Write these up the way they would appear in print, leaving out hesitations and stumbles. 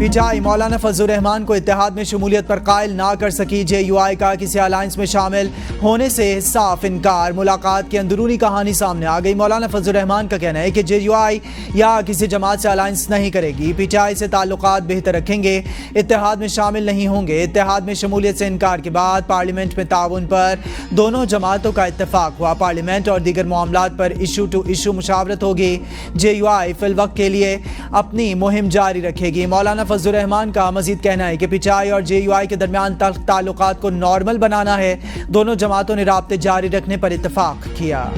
P T I مولانا فضل الرحمان کو اتحاد میں شمولیت پر قائل نہ کر سکی، جے یو آئی کا کسی الائنس میں شامل ہونے سے صاف انکار، ملاقات کی اندرونی کہانی سامنے آ گئی۔ مولانا فضل الرحمان کا کہنا ہے کہ جے یو آئی یا کسی جماعت سے الائنس نہیں کرے گی، پی ٹی آئی سے تعلقات بہتر رکھیں گے، اتحاد میں شامل نہیں ہوں گے۔ اتحاد میں شمولیت سے انکار کے بعد پارلیمنٹ میں تعاون پر دونوں جماعتوں کا اتفاق ہوا، پارلیمنٹ اور دیگر معاملات پر ایشو ٹو ایشو مشاورت ہوگی۔ جے یو آئی فی الوقت کے لیے اپنی مہم جاری رکھے گی۔ مولانا فضل الرحمان کا مزید کہنا ہے کہ پی ٹی آئی اور جے یو آئی کے درمیان تعلقات کو نارمل بنانا ہے، دونوں جماعتوں نے رابطے جاری رکھنے پر اتفاق کیا۔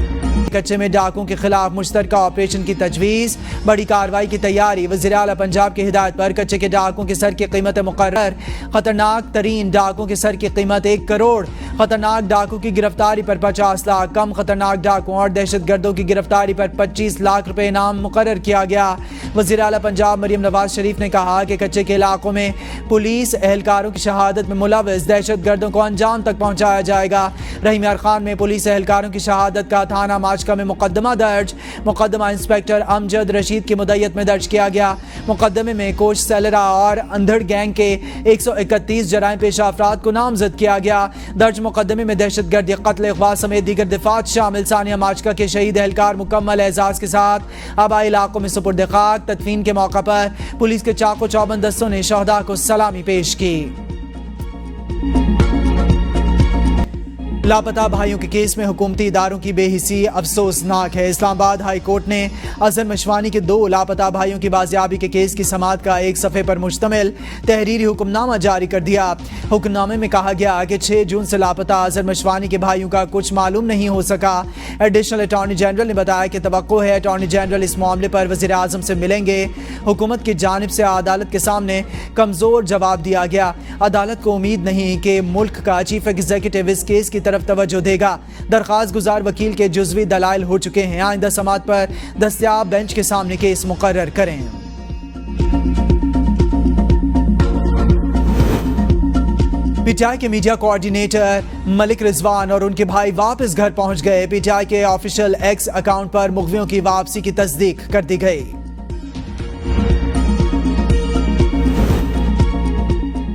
کچے میں ڈاکوں کے خلاف مشترکہ آپریشن کی تجویز، بڑی کارروائی کی تیاری، وزیر اعلیٰ پنجاب کی ہدایت پر کچے کے ڈاکوں کے سر کی قیمت مقرر، خطرناک ترین ڈاکوں کے سر کی قیمت 1 کروڑ، خطرناک ڈاکوں کی گرفتاری پر 50 لاکھ، کم خطرناک ڈاکوں اور دہشت گردوں کی گرفتاری پر 25 لاکھ روپے انعام مقرر کیا گیا۔ وزیر اعلیٰ پنجاب مریم نواز شریف نے کہا کہ کچے کے علاقوں میں پولیس اہلکاروں کی شہادت میں ملوث دہشت گردوں کو انجام تک پہنچایا جائے گا۔ رحیم یار خان میں پولیس اہلکاروں کی شہادت کا تھانہ ماچکا میں مقدمہ درج، مقدمہ انسپکٹر امجد رشید کی مدعیت میں درج کیا گیا۔ مقدمے میں کوچ سیلرا اور اندھڑ گینگ کے 131 جرائم پیشہ افراد کو نامزد کیا گیا۔ درج مقدمے میں دہشت گردی، قتل، اغوا سمیت دیگر دفعات شامل۔ ثانیہ ماچکا کے شہید اہلکار مکمل اعزاز کے ساتھ آبائی علاقوں میں سپرد خاک۔ تدفین کے موقع پر پولیس کے چاق و چوبند دستوں نے شہداء کو سلامی پیش کی۔ لاپتہ بھائیوں کے کیس میں حکومتی اداروں کی بے حسی افسوسناک ہے۔ اسلام آباد ہائی کورٹ نے اظہر مشوانی کے 2 لاپتہ بھائیوں کی بازیابی کے کیس کی سماعت کا 1 صفحے پر مشتمل تحریری حکم نامہ جاری کر دیا۔ حکم نامے میں کہا گیا کہ 6 جون سے لاپتہ اظہر مشوانی کے بھائیوں کا کچھ معلوم نہیں ہو سکا۔ ایڈیشنل اٹارنی جنرل نے بتایا کہ توقع ہے اٹارنی جنرل اس معاملے پر وزیر اعظم سے ملیں گے۔ حکومت کی جانب سے عدالت کے سامنے کمزور جواب دیا گیا۔ عدالت کو امید نہیں کہ ملک کا چیف ایگزیکٹو اس کیس کی طرف توجہ دے گا۔ درخواست گزار وکیل کے جزوی دلائل ہو چکے ہیں، آئندہ سماعت پر دستیاب بینچ کے سامنے کیس مقرر کریں۔ پی ٹی آئی کے میڈیا کوارڈینیٹر ملک رضوان اور ان کے بھائی واپس گھر پہنچ گئے۔ پی ٹی آئی کے آفیشیل ایکس اکاؤنٹ پر مغویوں کی واپسی کی تصدیق کر دی گئی۔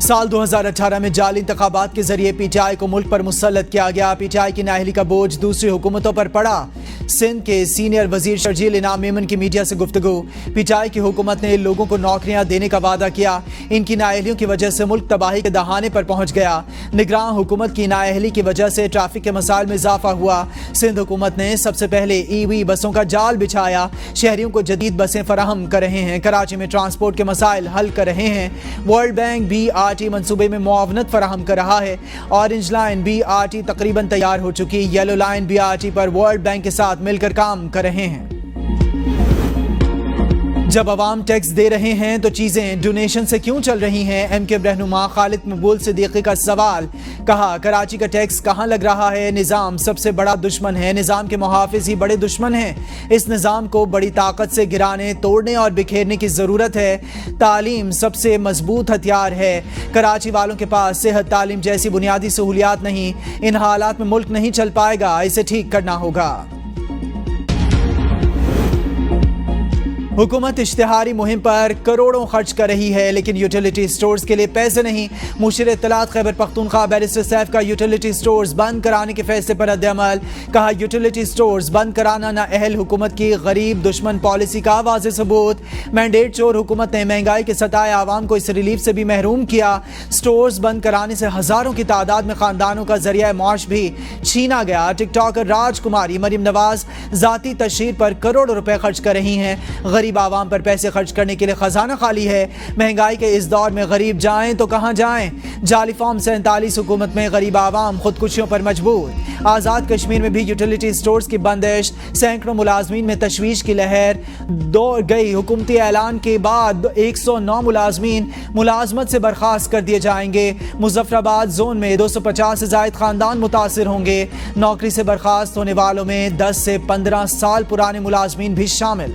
سال 2018 میں جعلی انتخابات کے ذریعے پی ٹی آئی کو ملک پر مسلط کیا گیا۔ پی ٹی آئی کی نااہلی کا بوجھ دوسری حکومتوں پر پڑا۔ سندھ کے سینئر وزیر شرجیل انعام میمن کی میڈیا سے گفتگو۔ پی ٹی آئی کی حکومت نے لوگوں کو نوکریاں دینے کا وعدہ کیا، ان کی نااہلیوں کی وجہ سے ملک تباہی کے دہانے پر پہنچ گیا۔ نگراں حکومت کی نااہلی کی وجہ سے ٹریفک کے مسائل میں اضافہ ہوا۔ سندھ حکومت نے سب سے پہلے ای وی بسوں کا جال بچھایا، شہریوں کو جدید بسیں فراہم کر رہے ہیں، کراچی میں ٹرانسپورٹ کے مسائل حل کر رہے ہیں۔ ورلڈ بینک بی آر ٹی منصوبے میں معاونت فراہم کر رہا ہے۔ اورنج لائن بی آر ٹی تقریباً تیار ہو چکی، یلو لائن بی آر ٹی پر ورلڈ بینک کے ساتھ مل کر کام کر رہے ہیں۔ جب عوام ٹیکس دے رہے ہیں تو چیزیں ڈونیشن سے کیوں چل رہی ہیں؟ ایم کیو رہنما خالد مقبول صدیقی کا سوال۔ کہا کراچی کا ٹیکس کہاں لگ رہا ہے؟ نظام سب سے بڑا دشمن ہے، نظام کے محافظ ہی بڑے دشمن ہیں۔ اس نظام کو بڑی طاقت سے گرانے، توڑنے اور بکھیرنے کی ضرورت ہے۔ تعلیم سب سے مضبوط ہتھیار ہے۔ کراچی والوں کے پاس صحت، تعلیم جیسی بنیادی سہولیات نہیں۔ ان حالات میں ملک نہیں چل پائے گا، اسے ٹھیک کرنا ہوگا۔ حکومت اشتہاری مہم پر کروڑوں خرچ کر رہی ہے، لیکن یوٹیلیٹی سٹورز کے لیے پیسے نہیں۔ مشیر اطلاعات خیبر پختونخوا بیرسٹر سیف کا یوٹیلیٹی سٹورز بند کرانے کے فیصلے پر رد عمل۔ کہا یوٹیلیٹی سٹورز بند کرانا نااہل حکومت کی غریب دشمن پالیسی کا واضح ثبوت۔ مینڈیٹ چور حکومت نے مہنگائی کے ستائے عوام کو اس ریلیف سے بھی محروم کیا۔ سٹورز بند کرانے سے ہزاروں کی تعداد میں خاندانوں کا ذریعہ معاش بھی چھینا گیا۔ ٹک ٹاکر راج کماری مریم نواز ذاتی تشہیر پر کروڑوں روپے خرچ کر رہی ہیں۔ غریب عوام پر پیسے خرچ کرنے کے لیے خزانہ خالی ہے۔ مہنگائی کے اس دور میں غریب جائیں تو کہاں جائیں؟ جعلی فارم 47 حکومت میں غریب عوام خودکشیوں پر مجبور۔ آزاد کشمیر میں بھی یوٹیلیٹی سٹورز کی بندش، سینکڑوں ملازمین میں تشویش کی لہر دوڑ گئی۔ حکومتی اعلان کے بعد 109 ملازمین ملازمت سے برخاست کر دیے جائیں گے۔ مظفر آباد زون میں 250 سے زائد خاندان متاثر ہوں گے۔ نوکری سے برخاست ہونے والوں میں 10 سے 15 سال پرانے ملازمین بھی شامل۔